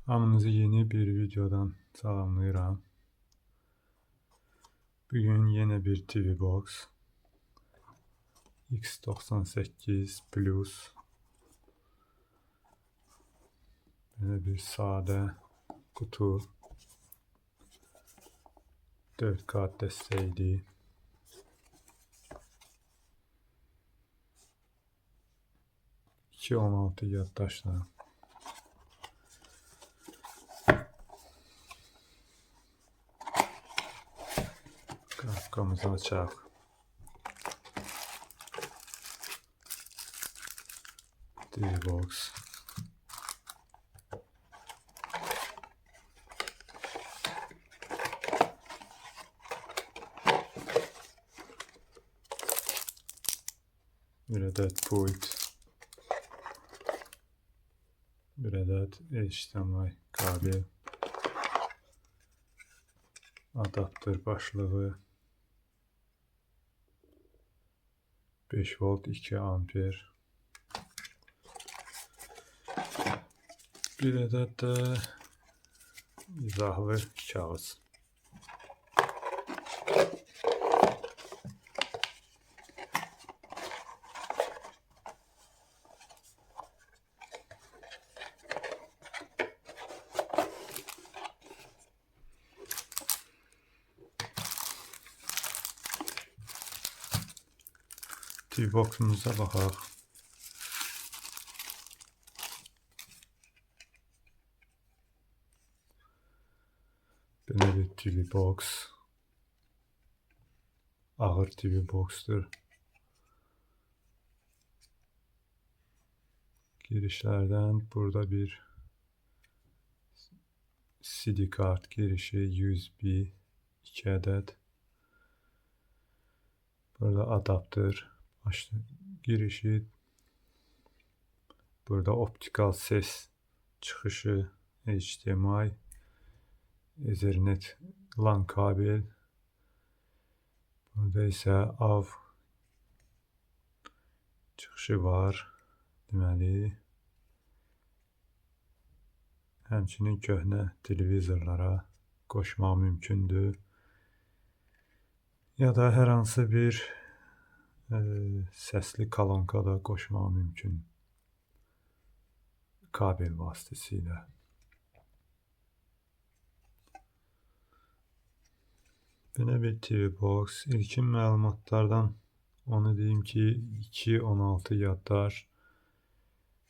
Hamınızı yeni bir videodan salamlayıram. Bugün yine bir TV Box X98 Plus. Böyle bir sade kutu. 4 kart desteğiydi. İki 16 yaddaşla. Kapkamızı açaq. TV Box. Bir adet pult. Bir adet HDMI kabel. Adaptör başlığı. 5 volt 2 amper. Bir adet de izahlı kağıt. TV Box'umuza baxaq. Belə bir TV Box. Ağır TV Box'tur. Girişlerden burada bir CD kart girişi, USB 2 adet. Burada adaptör girişi. Burada optikal ses çıkışı, HDMI, Ethernet LAN kabel. Burada ise AV çıxışı var. Deməli, həmçinin köhnə televizorlara qoşmaq mümkündür. Ya da hər hansı bir səsli kolonka da qoşmaq mümkün kabel vasitəsilə. Belə bir TV Box. İlkin məlumatlardan onu deyim ki 216 yaddaş,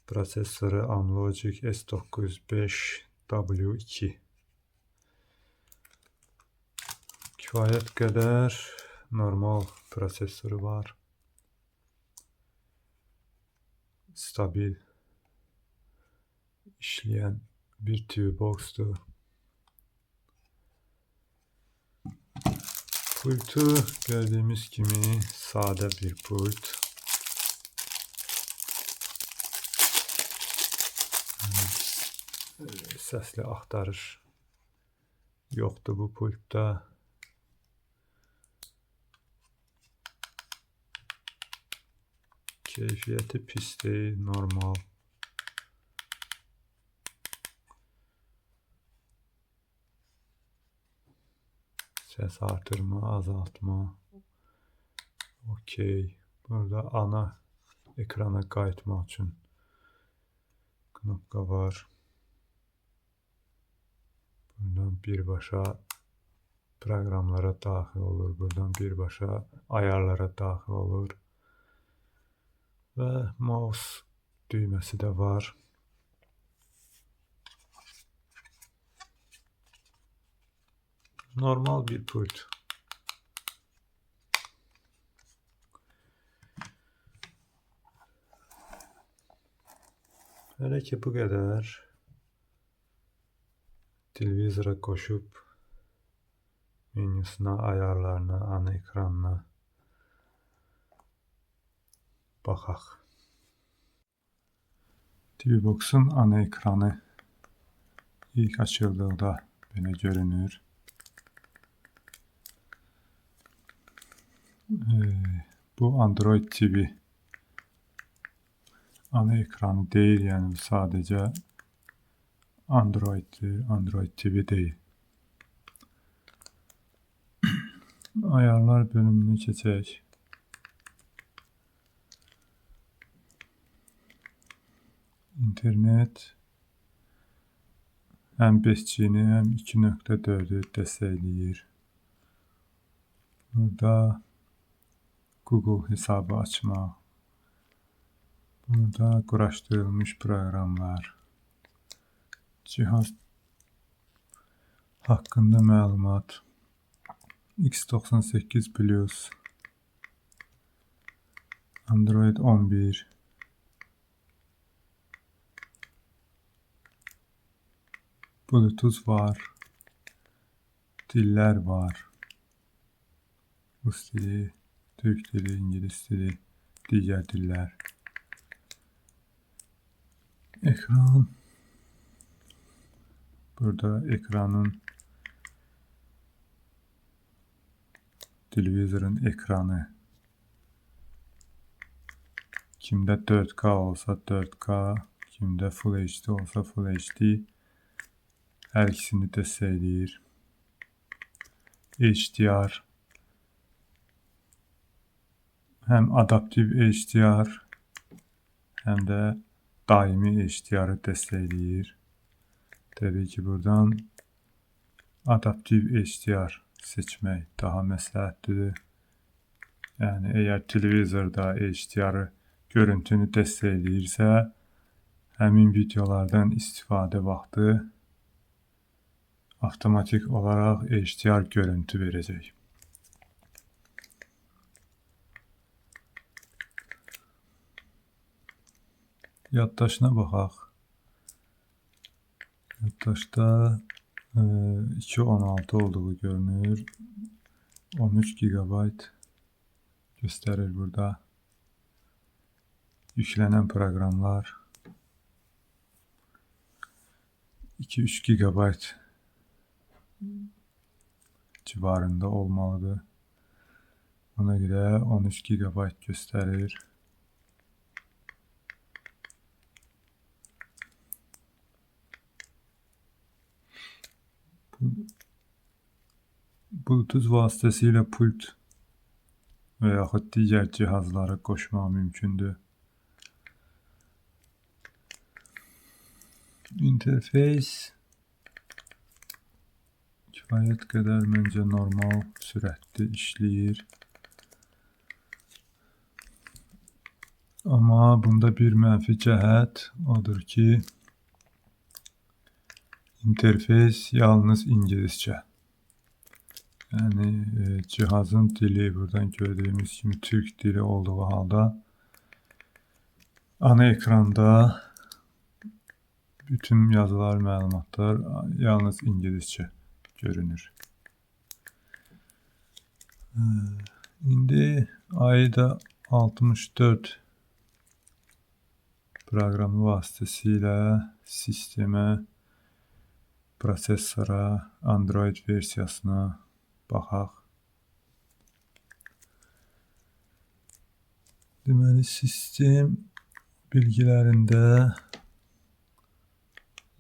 prosesoru Amlogic S905W2. Kifayət qədər normal prosesoru var. Stabil işləyən bir TV Box'dur. Pultu gördüğümüz kimi sade bir pult. Səsli axtarış yoxdur bu pultda. Keyfiyyəti pis deyil, normal. Ses artırma, azaltma. Okey. Burada ana ekrana qayıtmaq üçün knopka var. Buradan birbaşa proqramlara daxil olur. Buradan birbaşa ayarlara daxil olur. Və mouse düyməsi də var. Normal bir pult. Hələ ki bu qədər. Televizora qoşub menüsünə, ayarlarına, ana ekranına baxaq. TV Box'un ana ekranı ilk açıldığında belə görünür. Bu Android TV ana ekranı deyil, yəni sadəcə Android'dir, Android TV deyil. Ayarlar bölümünü keçək. İnternet həm 5G-ni, həm 2.4-ü dəstəkləyir. Burada Google hesabı açmaq. Burada quraşdırılmış proqramlar. Cihaz haqqında məlumat. X98 Plus, Android 11, Bluetooth var, dillər var. Rus dili, Türk dili, İngilis dili, digər dillər. Ekran. Burada ekranın, televizorun ekranı. Kimdə 4K olsa 4K, kimdə Full HD olsa Full HD. Hər ikisini dəstəkləyir. HDR. Həm adaptiv HDR, həm də daimi HDR-ı dəstəkləyir. Təbii ki, buradan adaptiv HDR seçmək daha məsləhətlidir. Yəni, əgər televizorda HDR görüntünü dəstəkləyirsə, həmin videolardan istifadə vaxtı avtomatik olaraq HDR görüntü verəcək. Yaddaşına baxaq. Yaddaşda 2.16 olduğu görünür. 13 GB göstərir burada. Yüklənən proqramlar 2-3 GB civarında olmalıdır. Ona görə 13 GB göstərir. Bluetooth vasitəsilə pult və yaxud digər cihazları qoşmaq mümkündür. İnterfeys kifayət qədər məncə normal sürətli işləyir. Amma bunda bir mənfi cəhət odur ki, interfeys yalnız ingiliscə. Yəni, cihazın dili buradan gördüyümüz kimi Türk dili olduğu halda ana ekranda bütün yazılar, məlumatlar yalnız ingiliscə görünür. İndi AIDA 64 proqramı vasitəsilə sistemə, prosesora, Android versiyasına baxaq. Deməli, sistem bilgilərində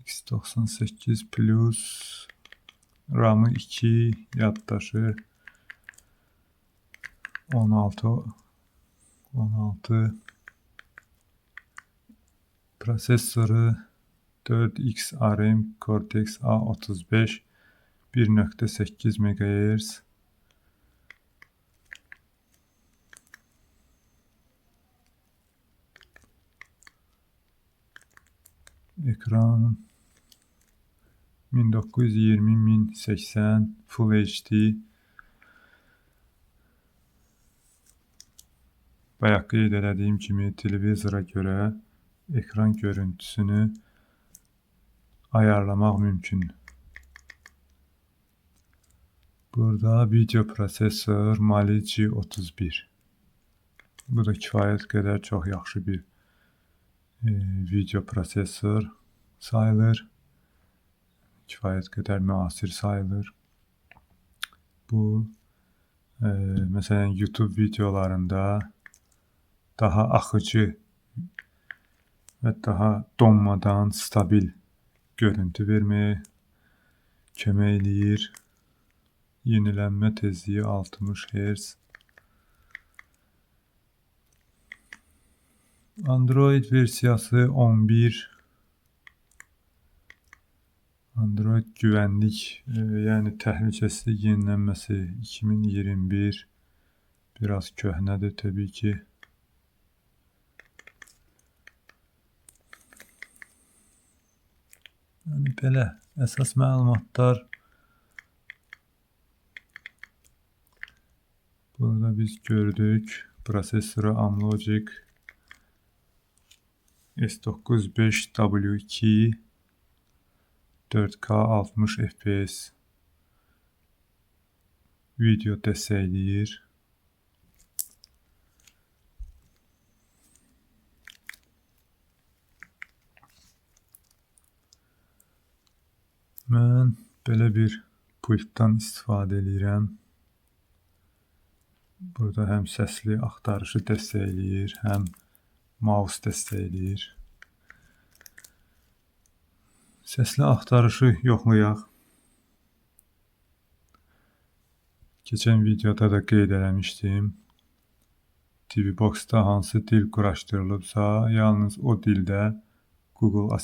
X98 Plus, RAM-ı 2, yaddaşı 16, prosesoru 4X ARM Cortex A35 1.8 MHz. Ekran 1920-1080 Full HD. Bayaq qeyd etdiyim kimi televizora görə ekran görüntüsünü ayarlamaq mümkün. Burada video prosesor Mali G31. Bu da kifayət qədər çox yaxşı bir video prosesor sayılır. Kifayət qədər müasir sayılır. Bu, məsələn, YouTube videolarında daha axıcı və daha donmadan stabil görüntü verməyə kömək eləyir. Yenilənmə tezliyi 60 Hz. Android versiyası 11. Android güvənlik, yəni təhlükəsizlik yenilənməsi 2021. Biraz köhnədir təbii ki. Yəni belə əsas məlumatlar. Burada biz gördük. Prosesoru Amlogic S95W2 4K 60 FPS video dəstəkləyir. Mən belə bir pultdan istifadə edirəm. Burada həm səsli axtarışı dəstəkləyir, həm mouse dəstəkləyir. Səsli axtarışı yoxlayaq. Keçən videoda da qeyd eləmişdim. TVBox-da hansı dil quraşdırılıbsa, yalnız o dildə Google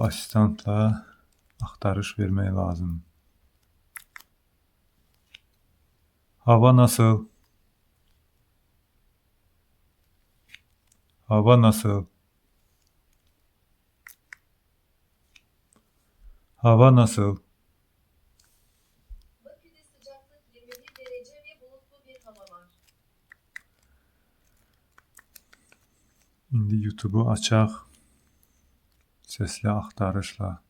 Assistantla axtarış vermək lazım. Hava nasıl? Hava nasıl? Hava nasıl? Bakü'de sıcaklık 21 derece ve bulutlu bir hava var. İndi YouTube'u açaq. Səsli axtarışla.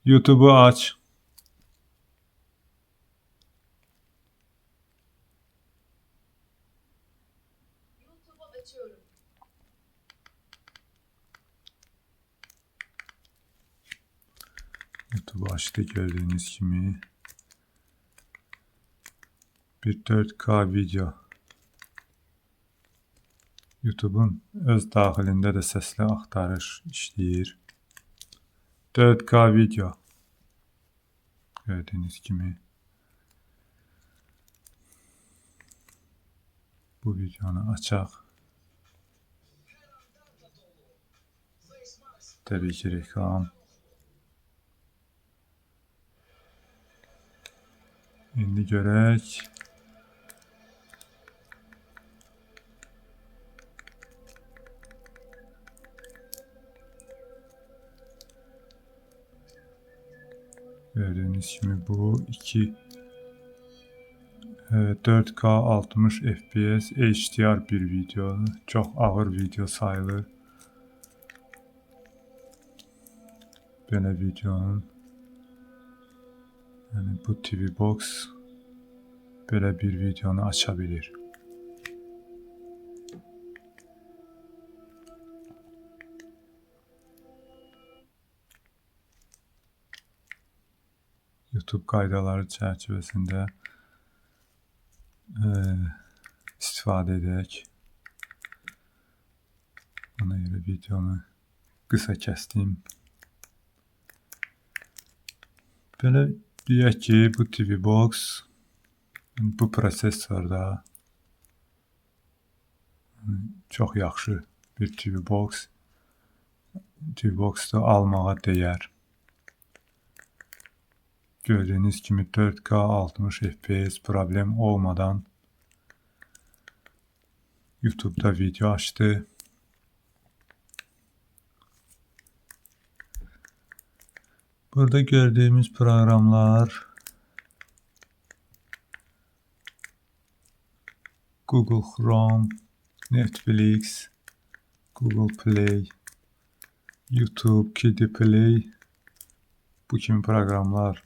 YouTube'u aç. YouTube'u açıyorum. YouTube'u açtı gördüğünüz kimi. Bir 4K video. YouTube'un öz daxilində də səsli axtarış işləyir. 4K video. Gördüğünüz kimi. Bu videonu açaq. Təbii ki reklam. İndi görək. Gördüğünüz kimi bu 4K 60 FPS HDR bir video. Çox ağır video sayılır. Belə videonun. Yəni bu TVBox belə bir videonu aça bilir. YouTube qaydaları çərçivəsində istifadə edək. Ona görə videonu qısa kəsdim. Belə deyək ki, bu TVBox bu prosesorda çox yaxşı bir TVBox. TVBox-da almağa dəyər. Gördüğünüz kimi 4K 60 FPS problem olmadan YouTube'da video açtı. Burada gördüğümüz programlar Google Chrome, Netflix, Google Play, YouTube, Kiddy Play bu kimi proqramlar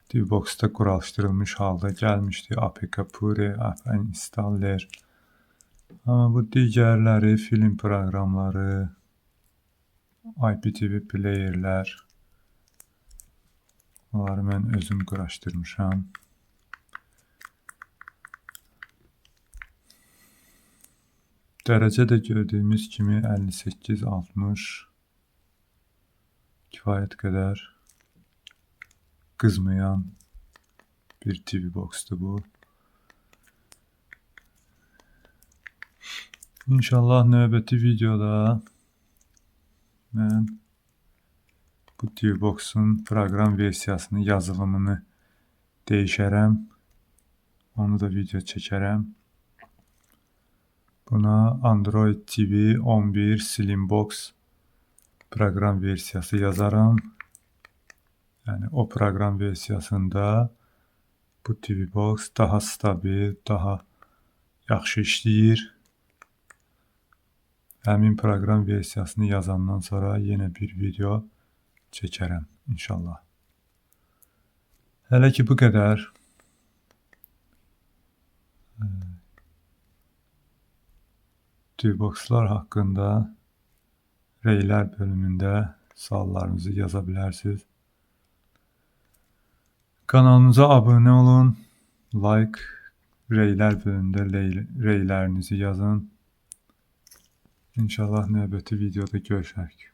TVBox-da quraşdırılmış halda gəlmişdi. APK Pure, APN Installer. Amma bu digərləri film proqramları, IPTV playerlər. Onları mən özüm quraşdırmışam. Dərəcə də gördüyümüz kimi 58-60 kifayət qədər qızmayan bir TV boxdur bu. İnşallah növbəti videoda mən bu TV box'un proqram versiyasını, yazılımını dəyişərəm. Onu da video çəkərəm. Buna Android TV 11 Slimbox proqram versiyası yazaram. Yəni o proqram versiyasında bu TV box daha stabil, daha yaxşı işləyir. Həmin proqram versiyasını yazandan sonra yenə bir video çəkərəm inşallah. Hələ ki bu qədər. TV-boxlar haqqında rəylər bölümündə suallarınızı yaza bilərsiniz. Kanalımıza abunə olun, like, rəylər bölümündə rəylərinizi yazın. İnşallah növbəti videoda görüşərik.